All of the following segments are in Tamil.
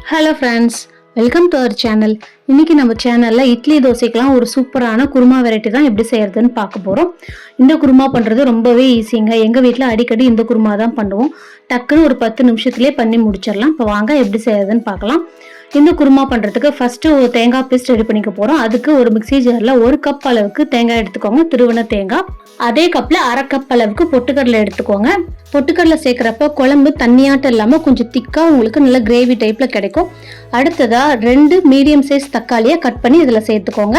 Hello friends, welcome to our channel. இன்னைக்கு நம்ம சேனலில் இட்லி தோசைக்கெலாம் ஒரு சூப்பரான குருமா வெரைட்டி தான் எப்படி செய்யறதுன்னு பார்க்க போகிறோம். இந்த குருமா பண்ணுறது ரொம்பவே ஈஸிங்க. எங்கள் வீட்டில் அடிக்கடி இந்த குருமா தான் பண்ணுவோம். டக்குன்னு ஒரு 10 நிமிஷத்துலேயே பண்ணி முடிச்சிடலாம். இப்போ வாங்க எப்படி செய்யறதுன்னு பார்க்கலாம். இந்த குருமா பண்ணுறதுக்கு ஃபஸ்ட்டு ஒரு தேங்காய் பேஸ்ட் ரெடி பண்ணிக்க போகிறோம். அதுக்கு ஒரு மிக்ஸி ஜாரில் 1 கப் அளவுக்கு தேங்காய் எடுத்துக்கோங்க, துருவின தேங்காய். அதே கப்பில் 1/2 கப் அளவுக்கு பொட்டுக்கடலை எடுத்துக்கோங்க. பொட்டுக்கடலை சேர்க்குறப்ப குழம்பு தண்ணியாட்டம் இல்லாமல் கொஞ்சம் திக்காக உங்களுக்கு நல்ல கிரேவி டைப்பில் கிடைக்கும். அடுத்ததாக 2 மீடியம் சைஸ் தக்காளியை கட் பண்ணி இதில் சேர்த்துக்கோங்க.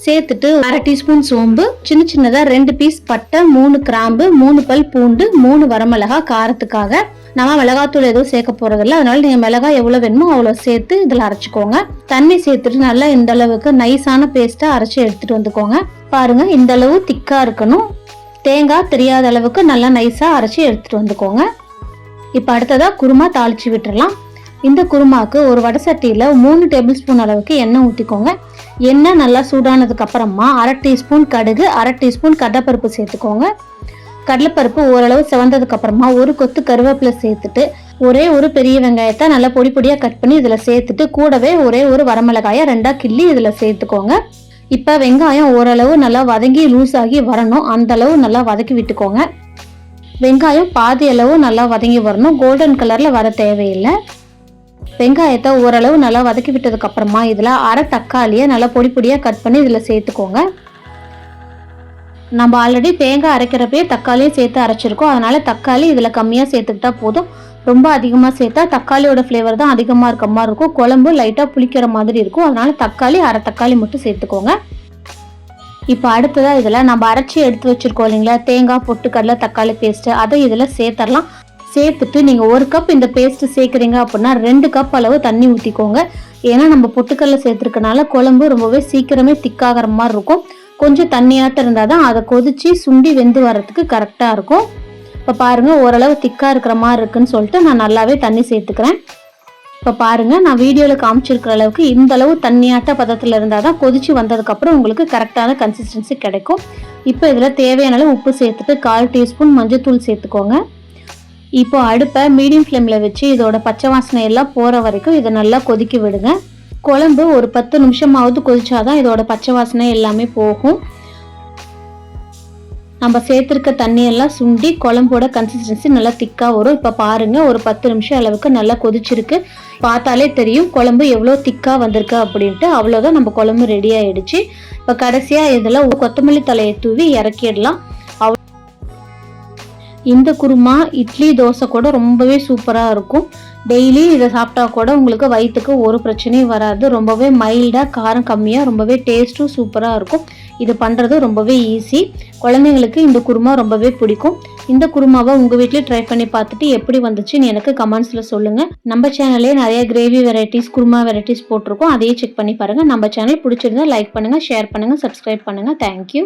சேர்த்துட்டு 1/2 டீஸ்பூன் சோம்பு, சின்ன சின்னதாக 2 பீஸ் பட்டை, 3 கிராம்பு, 3 பல் பூண்டு, 3 வரமிளகா காரத்துக்காக. நம்ம மிளகாத்தூள் எதுவும் சேர்க்க போறதில்ல, அதனால நீங்க மிளகாய் எவ்வளவு வேணுமோ அவ்வளோ சேர்த்து இதில் அரைச்சிக்கோங்க. தண்ணி சேர்த்துட்டு நல்லா இந்த அளவுக்கு நைஸான பேஸ்ட்டா அரைச்சி எடுத்துட்டு வந்துக்கோங்க. பாருங்க, இந்த அளவு திக்கா இருக்கணும். தேங்காய் தெரியாத அளவுக்கு நல்லா நைஸா அரைச்சி எடுத்துட்டு வந்துக்கோங்க. இப்போ அடுத்ததா குருமா தாளிச்சு விட்டுறலாம். இந்த குருமாக்கு ஒரு வடை சட்டியில் 3 டேபிள் ஸ்பூன் அளவுக்கு எண்ணெய் ஊற்றிக்கோங்க. எண்ணெய் நல்லா சூடானதுக்கு அப்புறமா 1/2 டீஸ்பூன் கடுகு, 1/2 டீஸ்பூன் கடலைப்பருப்பு சேர்த்துக்கோங்க. கடலைப்பருப்பு ஓரளவு செவந்ததுக்கு அப்புறமா ஒரு கொத்து கருவேப்பிலை சேர்த்துட்டு ஒரே ஒரு பெரிய வெங்காயத்தை நல்லா பொடி பொடியாக கட் பண்ணி இதில் சேர்த்துட்டு கூடவே ஒரே ஒரு வரமிளகாயை 2ஆ கிள்ளி இதில் சேர்த்துக்கோங்க. இப்போ வெங்காயம் ஓரளவு நல்லா வதங்கி லூஸ் ஆகி வரணும், அந்த அளவு நல்லா வதக்கி விட்டுக்கோங்க. வெங்காயம் பாதி அளவு நல்லா வதங்கி வரணும், கோல்டன் கலரில் வர தேவையில்லை. வெங்காயத்தை ஓரளவு நல்லா வதக்கி விட்டதுக்கு அப்புறமா இதில் 1/2 தக்காளியை நல்லா பொடி பொடியாக கட் பண்ணி இதில் சேர்த்துக்கோங்க. நம்ம ஆல்ரெடி தேங்காய் அரைக்கிறப்பே தக்காளியும் சேர்த்து அரைச்சிருக்கோம், அதனால தக்காளி இதில் கம்மியாக சேர்த்துக்கிட்டா போதும். ரொம்ப அதிகமாக சேர்த்தா தக்காளியோட ஃப்ளேவர் தான் அதிகமாக இருக்க மாதிரி இருக்கும், குழம்பு லைட்டாக புளிக்கிற மாதிரி இருக்கும். அதனால தக்காளி 1/2 தக்காளி மட்டும் சேர்த்துக்கோங்க. இப்போ அடுத்ததாக இதில் நம்ம அரைச்சி எடுத்து வச்சிருக்கோம் இல்லைங்களா, தேங்காய், பொட்டுக்கடலை, தக்காளி பேஸ்ட்டு, அதை இதில் சேர்த்துடலாம். சேர்த்துட்டு நீங்கள் 1 கப் இந்த பேஸ்ட்டு சேர்க்குறீங்க அப்படின்னா 2 கப் அளவு தண்ணி ஊற்றிக்கோங்க. ஏன்னா நம்ம பொட்டுக்கடலை சேர்த்துருக்கனால குழம்பு ரொம்பவே சீக்கிரமே திக்காகிற மாதிரி இருக்கும். கொஞ்சம் தண்ணியாட்டம் இருந்தால் தான் அதை கொதிச்சு சுண்டி வெந்து வர்றதுக்கு கரெக்டாக இருக்கும். இப்போ பாருங்கள், ஓரளவு திக்காக இருக்கிற மாதிரி இருக்குன்னு சொல்லிட்டு நான் நல்லாவே தண்ணி சேர்த்துக்கிறேன். இப்போ பாருங்கள், நான் வீடியோவில் காமிச்சிருக்கிற அளவுக்கு இந்த அளவு தண்ணியாட்ட பதத்தில் இருந்தால் தான் கொதிச்சு வந்ததுக்கப்புறம் உங்களுக்கு கரெக்டான கன்சிஸ்டன்சி கிடைக்கும். இப்போ இதில் தேவையான அளவு உப்பு சேர்த்துட்டு 1/4 டீஸ்பூன் மஞ்சள்தூள் சேர்த்துக்கோங்க. இப்போ அடுப்பை மீடியம் ஃப்ளேமில் வச்சு இதோட பச்சை வாசனை எல்லாம் போகிற வரைக்கும் இதை நல்லா கொதிக்க விடுங்க. குழம்பு ஒரு 10 நிமிஷமாவது கொதிச்சாதான் இதோட பச்சை வாசனை எல்லாமே போகும். நம்ம சேர்த்துருக்க தண்ணியெல்லாம் சுண்டி குழம்போட கன்சிஸ்டன்சி நல்லா திக்காக வரும். இப்போ பாருங்கள், ஒரு 10 நிமிஷம் அளவுக்கு நல்லா கொதிச்சிருக்கு. பார்த்தாலே தெரியும் குழம்பு எவ்வளோ திக்காக வந்திருக்கு அப்படின்ட்டு. அவ்வளோதான், நம்ம குழம்பு ரெடி ஆகிடுச்சு. இப்போ கடைசியாக இதில் கொத்தமல்லி தலையை தூவி இறக்கிடலாம். இந்த குருமா இட்லி தோசை கூட ரொம்பவே சூப்பராக இருக்கும். டெய்லி இதை சாப்பிட்டா கூட உங்களுக்கு வயிற்றுக்கு ஒரு பிரச்சனையும் வராது. ரொம்பவே மைல்டாக, காரம் கம்மியாக, ரொம்பவே டேஸ்ட்டும் சூப்பராக இருக்கும். இது பண்ணுறது ரொம்பவே ஈஸி. குழந்தைங்களுக்கு இந்த குருமா ரொம்பவே பிடிக்கும். இந்த குருமாவை உங்கள் வீட்லேயே ட்ரை பண்ணி பார்த்துட்டு எப்படி வந்துச்சுன்னு எனக்கு கமெண்ட்ஸில் சொல்லுங்கள். நம்ம சேனல்லே நிறைய கிரேவி வெரைட்டிஸ், குருமா வெரைட்டிஸ் போட்டிருக்கோம், அதையே செக் பண்ணி பாருங்கள். நம்ம சேனல் பிடிச்சிருந்தா லைக் பண்ணுங்கள், ஷேர் பண்ணுங்கள், சப்ஸ்கிரைப் பண்ணுங்கள். தேங்க்யூ.